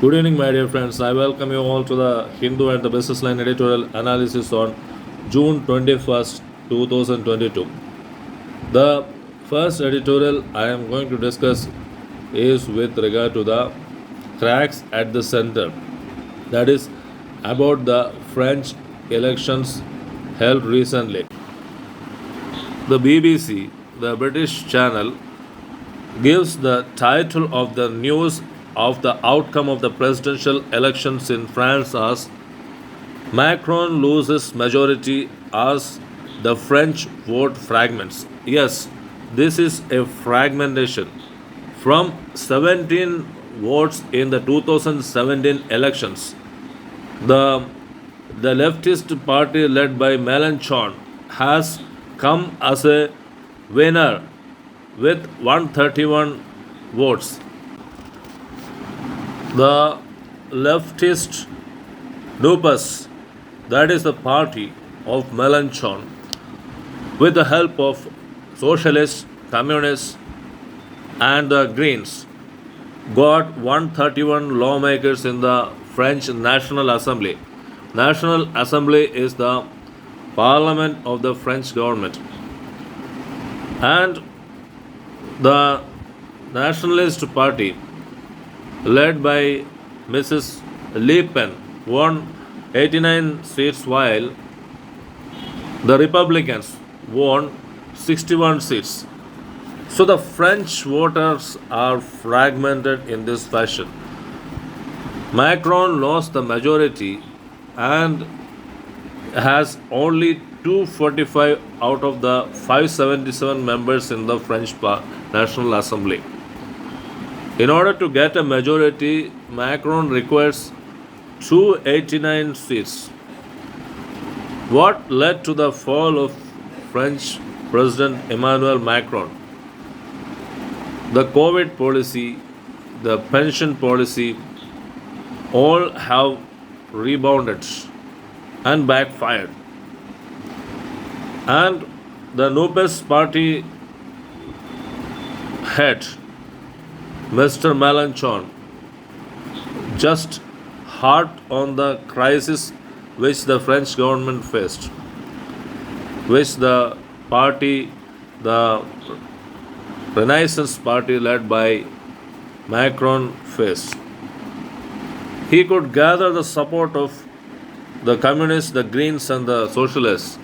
Good evening, my dear friends. I welcome you all to the Hindu and the Businessline editorial analysis on June 21st, 2022. The first editorial I am going to discuss is with regard to the cracks at the center. That is about the French elections held recently. The BBC, the British channel, gives the title of the news of the outcome of the presidential elections in France as Macron loses majority as the French vote fragments. Yes, this is a fragmentation. From 17 votes in the 2017 elections, the, the leftist party led by Mélenchon has come as a winner with 131 votes. The leftist Nupus, that is the party of Mélenchon, with the help of socialists, communists, and the Greens, got 131 lawmakers in the French National Assembly. National Assembly is the parliament of the French government. And the Nationalist Party, led by Mrs. Le Pen, won 89 seats while the Republicans won 61 seats. So the French voters are fragmented in this fashion. Macron lost the majority and has only 245 out of the 577 members in the French National Assembly. In order to get a majority, Macron requires 289 seats. What led to the fall of French President Emmanuel Macron? The COVID policy, the pension policy, all have rebounded and backfired. And the Nupes party head, Mr. Mélenchon, just harped on the crisis which the French government faced, which the party, the Renaissance party led by Macron faced. He could gather the support of the communists, the Greens, and the socialists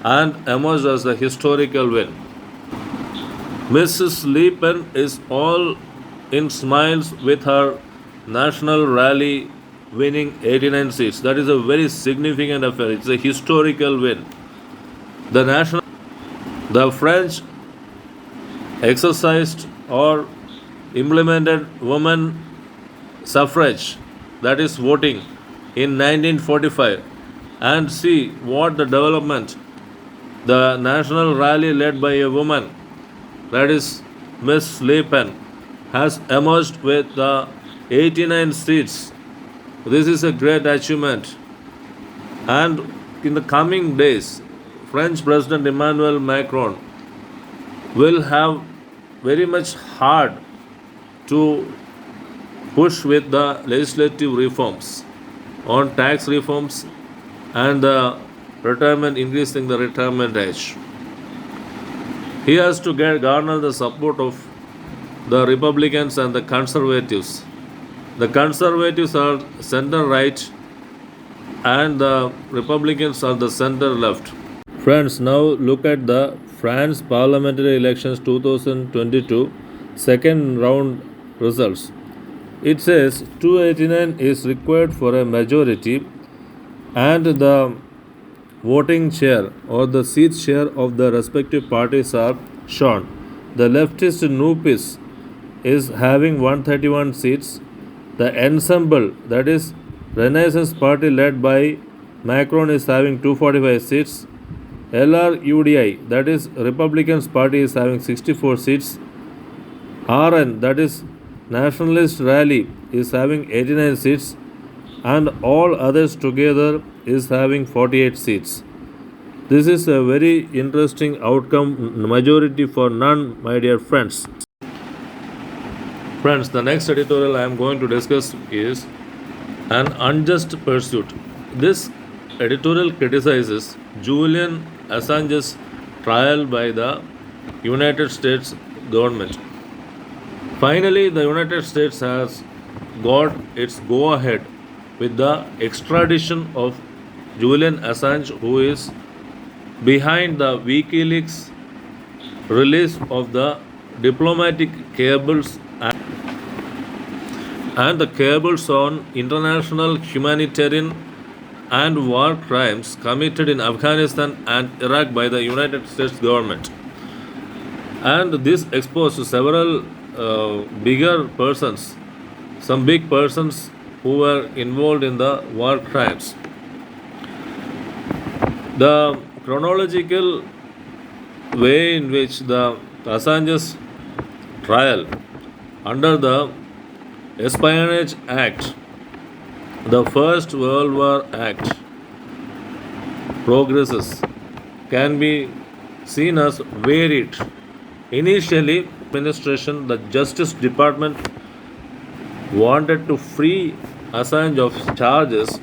and emerged as a historical win. Mrs. Le Pen is all in smiles with her national rally winning 89 seats. That is a very significant affair. It's a historical win. The French exercised or implemented women suffrage, that is voting, in 1945, and see what the development. The national rally led by a woman, that is Miss Le Pen, has emerged with 89 seats. This is a great achievement. And in the coming days, French President Emmanuel Macron will have very much hard to push with the legislative reforms on tax reforms and the increasing the retirement age. He has to garner the support of the Republicans and the Conservatives. The Conservatives are center right and the Republicans are the center left. Friends, now look at the France Parliamentary elections 2022 second round results. It says 289 is required for a majority and the voting share or the seat share of the respective parties are shown. The leftist Nupes is having 131 seats. The ensemble, that is Renaissance party led by Macron, is having 245 seats. LRUDI, that is Republicans party, is having 64 seats. RN, that is Nationalist Rally, is having 89 seats, and all others together is having 48 seats. This is a very interesting outcome, majority for none, my dear friends. Friends, the next editorial I am going to discuss is an unjust pursuit. This editorial criticizes Julian Assange's trial by the United States government. Finally, the United States has got its go ahead with the extradition of Julian Assange, who is behind the WikiLeaks release of the diplomatic cables and the cables on international humanitarian and war crimes committed in Afghanistan and Iraq by the United States government. And this exposed several bigger persons, some big persons who were involved in the war crimes. The chronological way in which the Assange's trial under the Espionage Act, the First World War Act, progresses can be seen as varied. Initially, administration, the Justice Department wanted to free Assange of charges,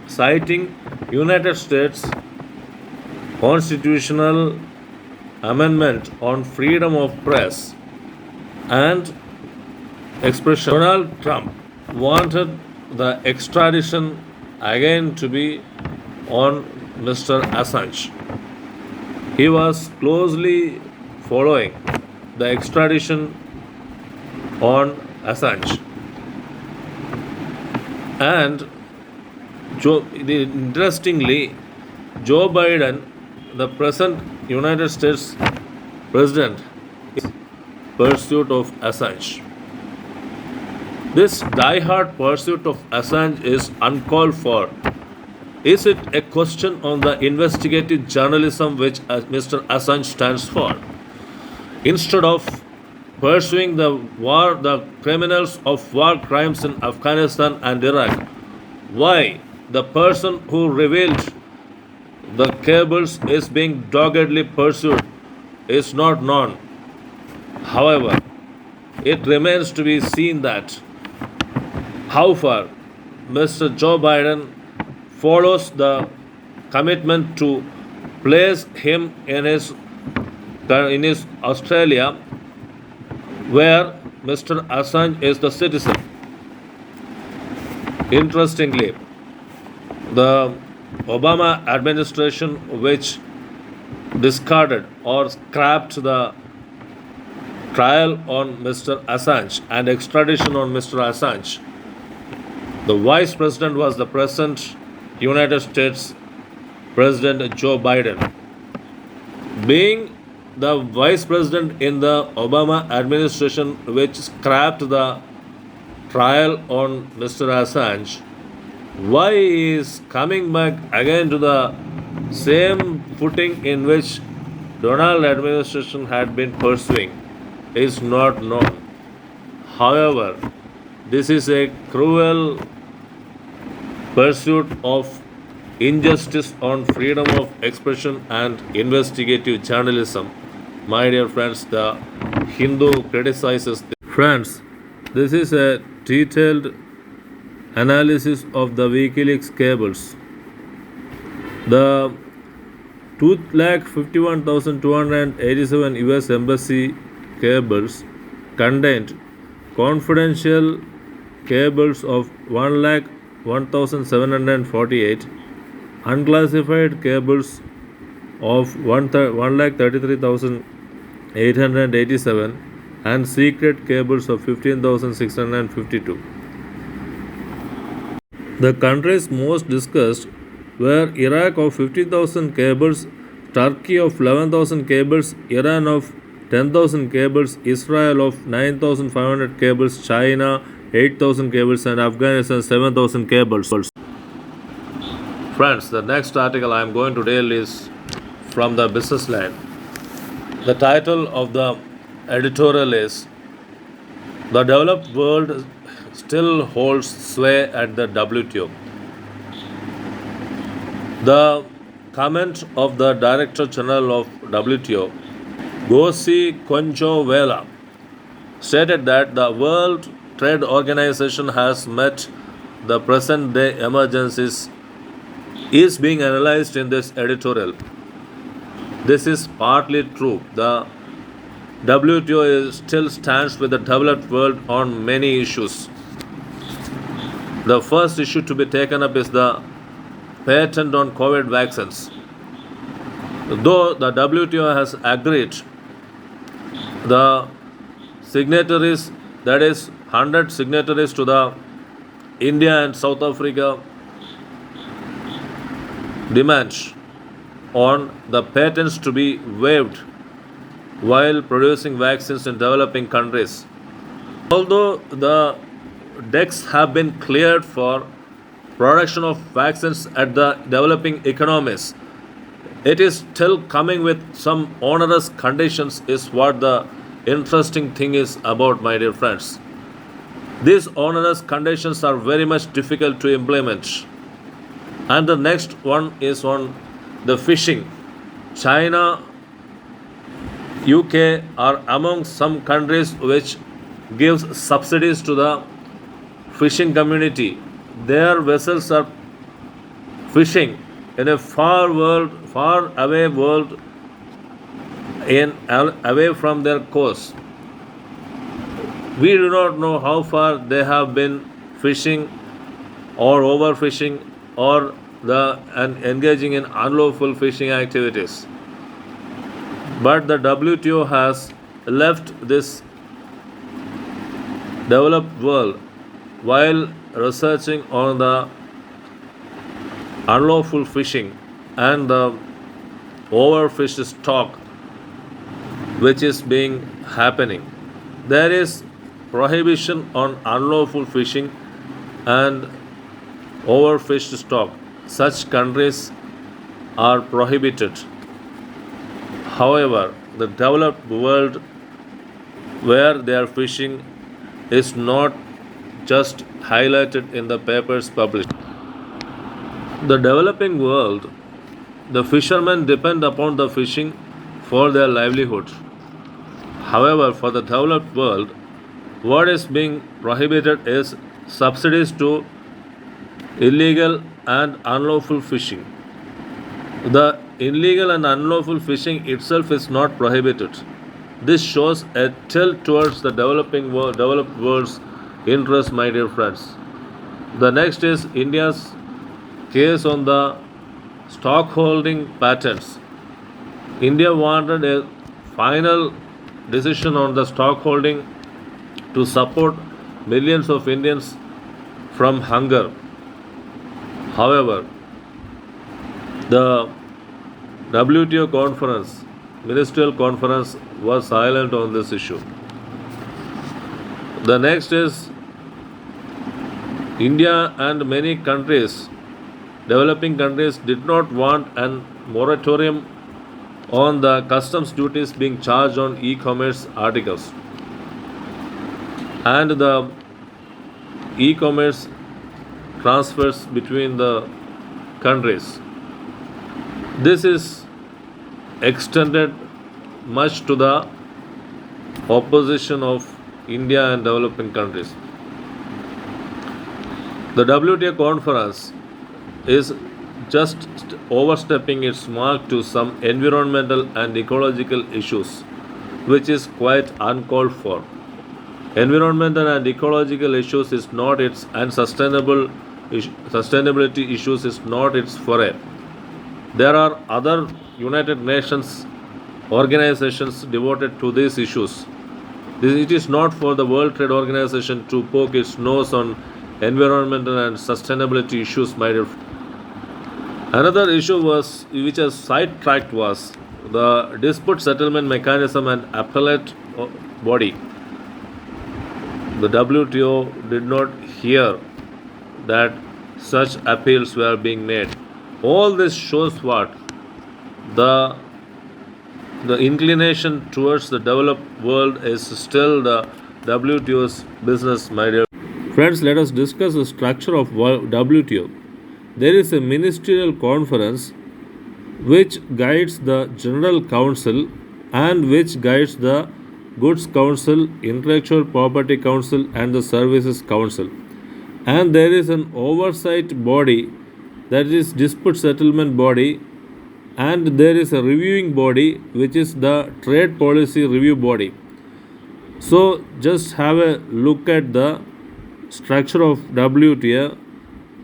citing United States constitutional amendment on freedom of press and expression. Donald Trump wanted the extradition again to be on Mr. Assange. He was closely following the extradition on Assange. And interestingly, Joe Biden, the present United States President, is in pursuit of Assange. This die-hard pursuit of Assange is uncalled for. Is it a question on the investigative journalism which Mr. Assange stands for? Instead of pursuing the criminals of war crimes in Afghanistan and Iraq, why the person who revealed the cables is being doggedly pursued is not known. However, it remains to be seen that how far Mr. Joe Biden follows the commitment to place him in his Australia, where Mr. Assange is the citizen. Interestingly, the Obama administration, which discarded or scrapped the trial on Mr. Assange and extradition on Mr. Assange, the vice president was the present United States President Joe Biden. Being the vice president in the Obama administration, which scrapped the trial on Mr. Assange, why he is coming back again to the same footing in which Donald administration had been pursuing is not known. However, this is a cruel pursuit of injustice on freedom of expression and investigative journalism. My dear friends, the Hindu criticizes this. Friends, this is a detailed analysis of the WikiLeaks cables. The 251,287 US Embassy cables contained confidential cables of 1,01,748, unclassified cables of 1,33,887, and secret cables of 15,652. The countries most discussed were Iraq of 50,000 cables, Turkey of 11,000 cables, Iran of 10,000 cables, Israel of 9,500 cables, China 8,000 cables, and Afghanistan 7,000 cables. Friends, the next article I am going to deal is from the Businessline. The title of the editorial is "The Developed World Still Holds Sway at the WTO." The comment of the Director General of WTO, Gosi Konjo-Vela, stated that the World Trade Organization has met the present day emergencies is being analyzed in this editorial. This is partly true. The WTO still stands with the developed world on many issues. The first issue to be taken up is the patent on COVID vaccines. Though the WTO has agreed, the signatories, that is 100 signatories to the India and South Africa demands on the patents to be waived while producing vaccines in developing countries. Although the decks have been cleared for production of vaccines at the developing economies, it is still coming with some onerous conditions, is what the interesting thing is about, my dear friends. These onerous conditions are very much difficult to implement. And the next one is on the fishing. China, UK are among some countries which gives subsidies to the fishing community. Their vessels are fishing in a far away world, away from their coast. We do not know how far they have been fishing or overfishing or and engaging in unlawful fishing activities. But the WTO has left this developed world while researching on the unlawful fishing and the overfished stock which is being happening. There is prohibition on unlawful fishing and overfished stock. Such countries are prohibited. However, the developed world where they are fishing is not just highlighted in the papers published. The developing world, the fishermen depend upon the fishing for their livelihood. However, for the developed world, what is being prohibited is subsidies to illegal and unlawful fishing. The illegal and unlawful fishing itself is not prohibited. This shows a tilt towards the developed world's interest, my dear friends. The next is India's case on the stockholding patents. India wanted a final decision on the stockholding to support millions of Indians from hunger. However, the WTO conference, ministerial conference, was silent on this issue. The next is India and many countries, developing countries, did not want an moratorium on the customs duties being charged on e-commerce articles and the e-commerce transfers between the countries. This is extended much to the opposition of India and developing countries. The WTO conference is just overstepping its mark to some environmental and ecological issues, which is quite uncalled for. Environmental and ecological issues is not its, and sustainability issues is not its foray. There are other United Nations organizations devoted to these issues. It is not for the World Trade Organization to poke its nose on environmental and sustainability issues, my dear. Another issue which was sidetracked was the dispute settlement mechanism and appellate body. The WTO did not hear that such appeals were being made. All this shows what the inclination towards the developed world is still the WTO's business, my dear friends. Let us discuss the structure of WTO. There is a ministerial conference which guides the General Council and which guides the Goods Council, Intellectual Property Council, and the Services Council. And there is an oversight body, that is dispute settlement body, and there is a reviewing body which is the trade policy review body. So just have a look at the structure of WTO,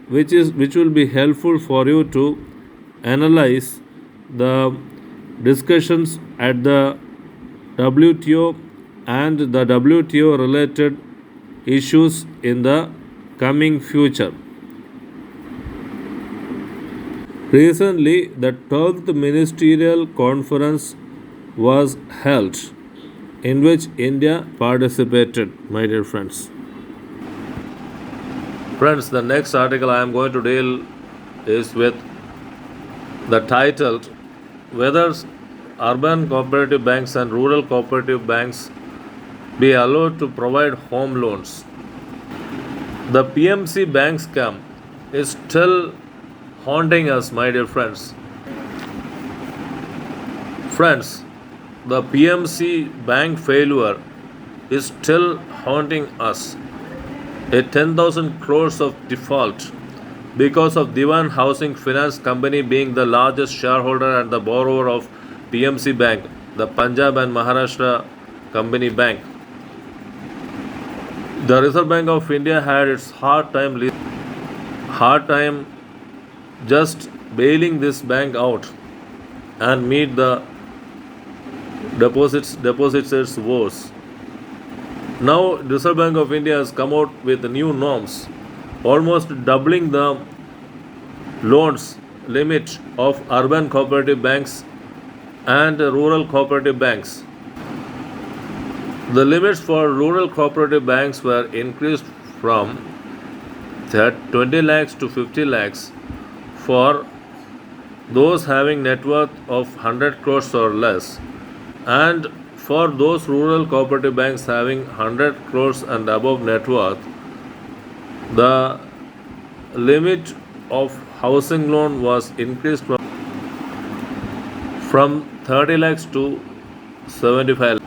which will be helpful for you to analyze the discussions at the WTO and the WTO related issues in the coming future. Recently, the 12th Ministerial Conference was held, in which India participated, my dear friends. Friends, the next article I am going to deal is with the title Whether Urban Cooperative Banks and Rural Cooperative Banks be allowed to provide home loans. The PMC bank scam is still haunting us, my dear friends. Friends, the PMC bank failure is still haunting us. A 10,000 crores of default because of Diwan Housing Finance Company being the largest shareholder and the borrower of PMC Bank, the Punjab and Maharashtra Company Bank. The Reserve Bank of India had its hard time just bailing this bank out and meet the depositors' woes. Now, Reserve Bank of India has come out with new norms, almost doubling the loans limit of urban cooperative banks and rural cooperative banks. The limits for rural cooperative banks were increased from 20 lakhs to 50 lakhs for those having net worth of 100 crores or less, and for those rural cooperative banks having 100 crores and above net worth, the limit of housing loan was increased from 30 lakhs to 75 lakhs.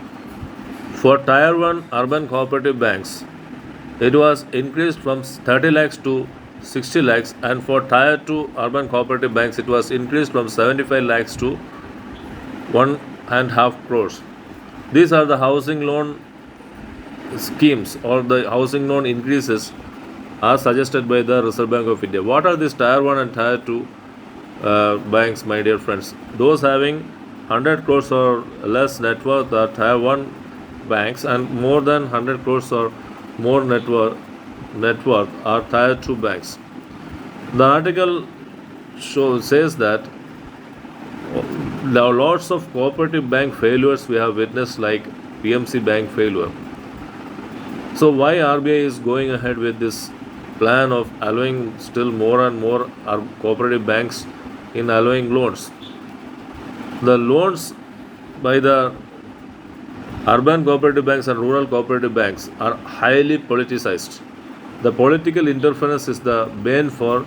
For Tier 1 urban cooperative banks, it was increased from 30 lakhs to 60 lakhs, and for Tier 2 urban cooperative banks, it was increased from 75 lakhs to 1.5 crores. These are the housing loan schemes or the housing loan increases are suggested by the Reserve Bank of India. What are these Tier 1 and Tier 2 banks, my dear friends? Those having 100 crores or less net worth are Tier 1 banks, and more than 100 crores or more net worth are Tier 2 banks. The article says that there are lots of cooperative bank failures we have witnessed, like PMC bank failure. So why RBI is going ahead with this plan of allowing still more and more cooperative banks in allowing loans? The loans by the urban cooperative banks and rural cooperative banks are highly politicized. The political interference is the bane for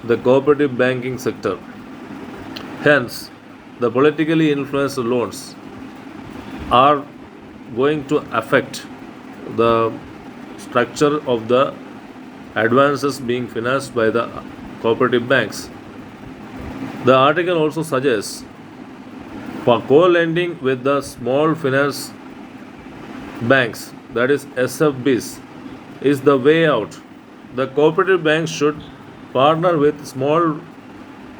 the cooperative banking sector. Hence, the politically influenced loans are going to affect the structure of the advances being financed by the cooperative banks. The article also suggests for co-lending with the small finance banks, that is SFBs, is the way out. The cooperative banks should partner with small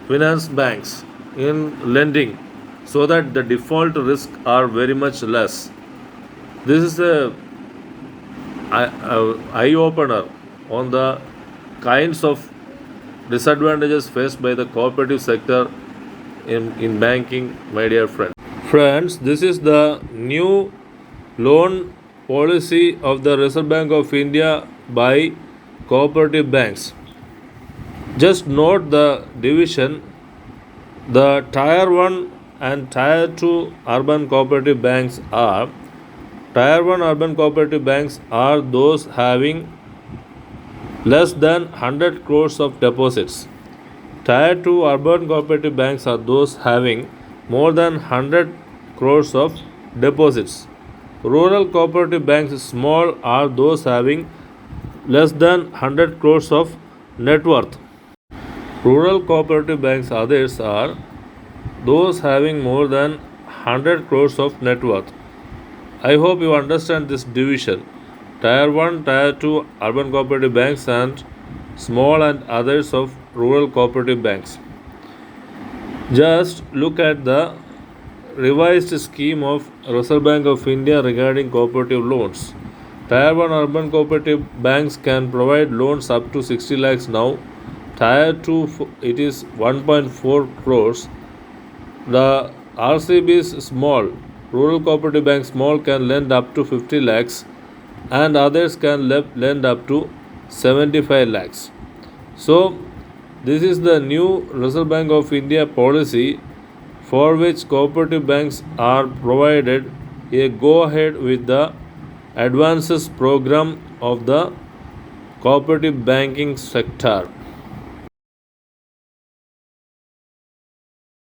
finance banks in lending so that the default risk are very much less. This is a eye opener on the kinds of disadvantages faced by the cooperative sector in banking, my dear friend. Friends, this is the new loan policy of the Reserve Bank of India by cooperative banks. Just note the division. The Tier 1 and Tier 2 urban cooperative banks are Tier 1 urban cooperative banks are those having less than 100 crores of deposits. Tier 2 urban cooperative banks are those having more than 100 crores of deposits. Rural cooperative banks small are those having less than 100 crores of net worth. Rural cooperative banks others are those having more than 100 crores of net worth. I hope you understand this division. Tier 1, Tier 2 urban cooperative banks and small and others of rural cooperative banks. Just look at the revised scheme of Reserve Bank of India regarding cooperative loans. Tier 1 urban cooperative banks can provide loans up to 60 lakhs now. Tier 2 it is 1.4 crores. The RCB's small, rural cooperative bank small can lend up to 50 lakhs and others can lend up to 75 lakhs. So this is the new Reserve Bank of India policy for which cooperative banks are provided a go ahead with the advances program of the cooperative banking sector.